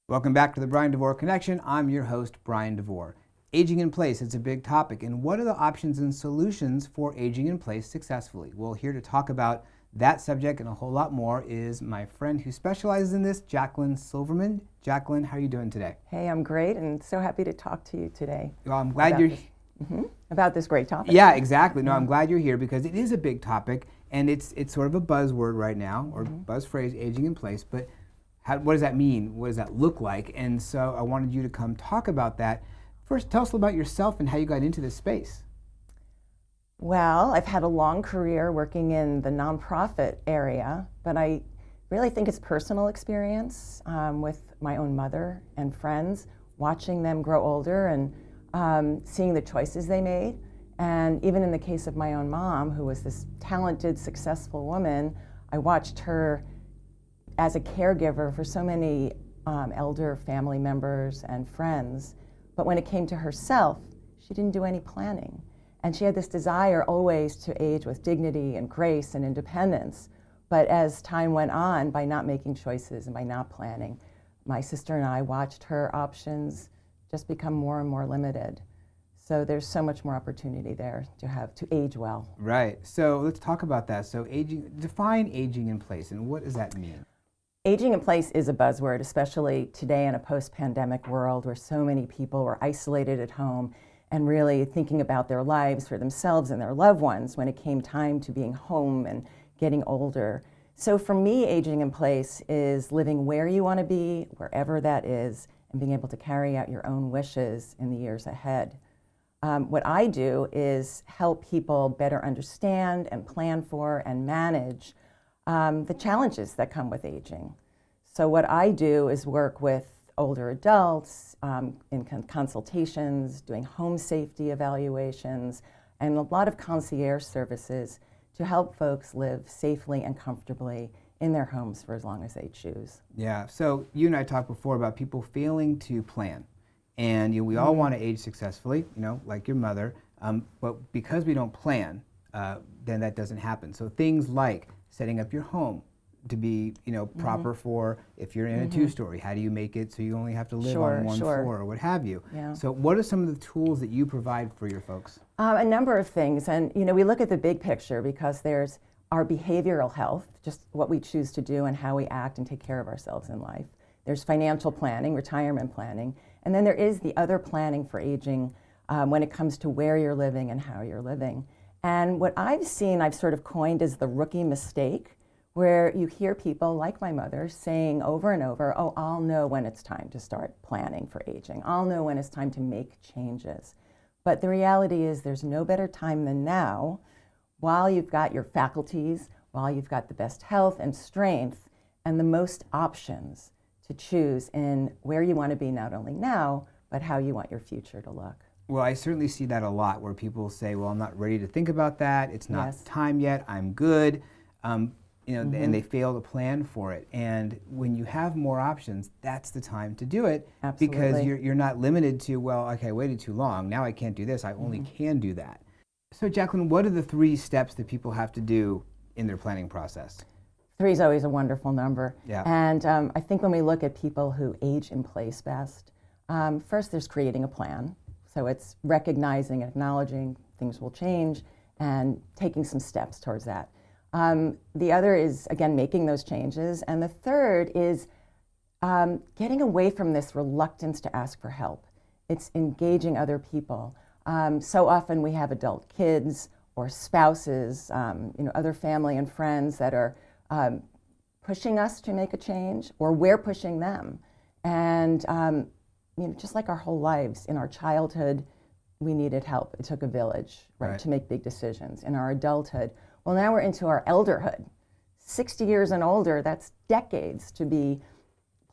Welcome back to the Bryan Devore Connection. I'm your host, Bryan Devore. Aging in place is a big topic, and what are the options and solutions for aging in place successfully? Well, here to talk about that subject and a whole lot more is my friend who specializes in this, Jacqueline Silverman. Jacqueline, how are you doing today? Hey, I'm great and so happy to talk to you today. Well, I'm glad you're about this great topic. Yeah, exactly. No, I'm glad you're here because it is a big topic, and it's sort of a buzzword right now, or buzz phrase, aging in place. But what does that mean? What does that look like? And so I wanted you to come talk about that. First, tell us about yourself and how you got into this space. Well, I've had a long career working in the nonprofit area, but I really think it's personal experience with my own mother and friends, watching them grow older and seeing the choices they made. And even in the case of my own mom, who was this talented, successful woman, I watched her as a caregiver for so many elder family members and friends. But when it came to herself, she didn't do any planning. And she had this desire always to age with dignity and grace and independence. But as time went on, by not making choices and by not planning, my sister and I watched her options just become more and more limited. So there's so much more opportunity there to age well. Right. So let's talk about that. So define aging in place, and what does that mean? Aging in place is a buzzword, especially today in a post-pandemic world where so many people were isolated at home and really thinking about their lives for themselves and their loved ones when it came time to being home and getting older. So for me, aging in place is living where you want to be, wherever that is, and being able to carry out your own wishes in the years ahead. What I do is help people better understand and plan for and manage the challenges that come with aging. So what I do is work with older adults in consultations, doing home safety evaluations, and a lot of concierge services to help folks live safely and comfortably in their homes for as long as they choose. Yeah, so you and I talked before about people failing to plan. And we all want to age successfully, like your mother, but because we don't plan, then that doesn't happen. So things like setting up your home to be, proper for if you're in a two-story. How do you make it so you only have to live on one floor or what have you? Yeah. So what are some of the tools that you provide for your folks? A number of things, and we look at the big picture because there's our behavioral health, just what we choose to do and how we act and take care of ourselves in life. There's financial planning, retirement planning, and then there is the other planning for aging when it comes to where you're living and how you're living. And what I've seen, I've sort of coined as the rookie mistake, where you hear people like my mother saying over and over, oh, I'll know when it's time to start planning for aging. I'll know when it's time to make changes. But the reality is there's no better time than now, while you've got your faculties, while you've got the best health and strength and the most options to choose in where you want to be not only now, but how you want your future to look. Well, I certainly see that a lot where people say, well, I'm not ready to think about that. It's not time yet. I'm good. And they fail to plan for it. And when you have more options, that's the time to do it. Absolutely. Because you're not limited to, well, okay, I waited too long. Now I can't do this. I only can do that. So, Jacqueline, what are the 3 steps that people have to do in their planning process? 3 is always a wonderful number. Yeah. And I think when we look at people who age in place best, first there's creating a plan. So it's recognizing, acknowledging things will change and taking some steps towards that. The other is, again, making those changes. And the third is getting away from this reluctance to ask for help. It's engaging other people. So often we have adult kids or spouses, other family and friends that are pushing us to make a change, or we're pushing them. And just like our whole lives, in our childhood, we needed help. It took a village, right, to make big decisions. In our adulthood, well, now we're into our elderhood. 60 years and older, that's decades to be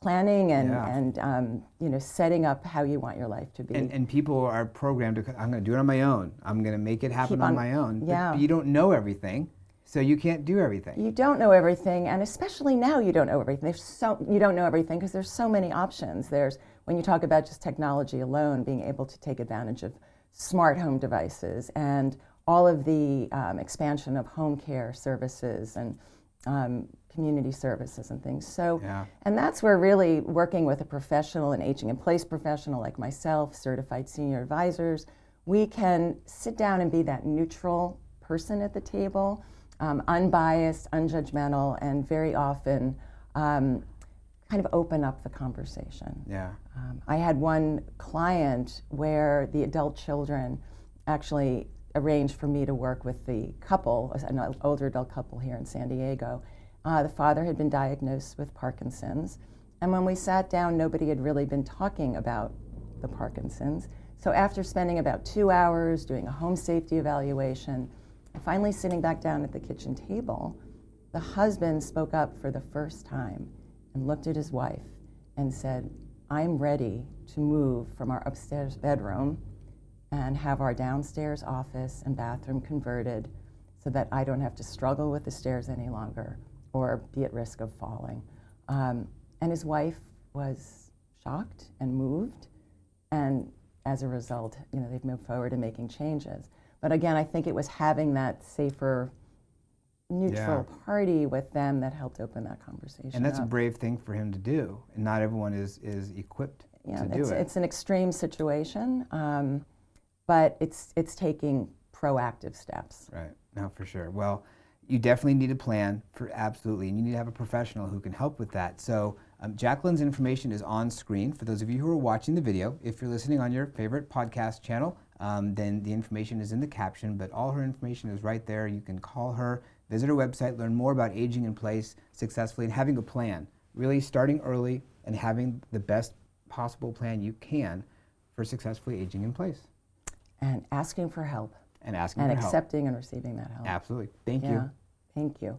planning and setting up how you want your life to be. And people are programmed to, I'm going to do it on my own. I'm going to make it happen on my own. Yeah. But you don't know everything, so you can't do everything. You don't know everything, and especially now you don't know everything. You don't know everything because there's so many options. When you talk about just technology alone, being able to take advantage of smart home devices and all of the expansion of home care services and community services and things. So, Yeah. and that's where really working with a professional, an aging in place professional like myself, certified senior advisors, we can sit down and be that neutral person at the table, unbiased, unjudgmental, and very often kind of open up the conversation. Yeah. I had one client where the adult children actually arranged for me to work with the couple, an older adult couple here in San Diego. The father had been diagnosed with Parkinson's, and when we sat down, nobody had really been talking about the Parkinson's. So after spending about 2 hours doing a home safety evaluation, and finally sitting back down at the kitchen table, the husband spoke up for the first time and looked at his wife and said, "I'm ready to move from our upstairs bedroom and have our downstairs office and bathroom converted so that I don't have to struggle with the stairs any longer or be at risk of falling." And his wife was shocked and moved, and as a result, they've moved forward in making changes. But again, I think it was having that safer, neutral party with them that helped open that conversation And that's up. a brave thing for him to do, and not everyone is equipped to do it. It's an extreme situation, but it's taking proactive steps. Right. No, for sure. Well, you definitely need a plan for absolutely, and you need to have a professional who can help with that. So Jacqueline's information is on screen for those of you who are watching the video. If you're listening on your favorite podcast channel, then the information is in the caption, but all her information is right there. You can call her, visit her website, learn more about aging in place successfully and having a plan, really starting early and having the best possible plan you can for successfully aging in place. And asking for help. And asking And for help. accepting and receiving that help. Absolutely. Thank Yeah. you. Thank you.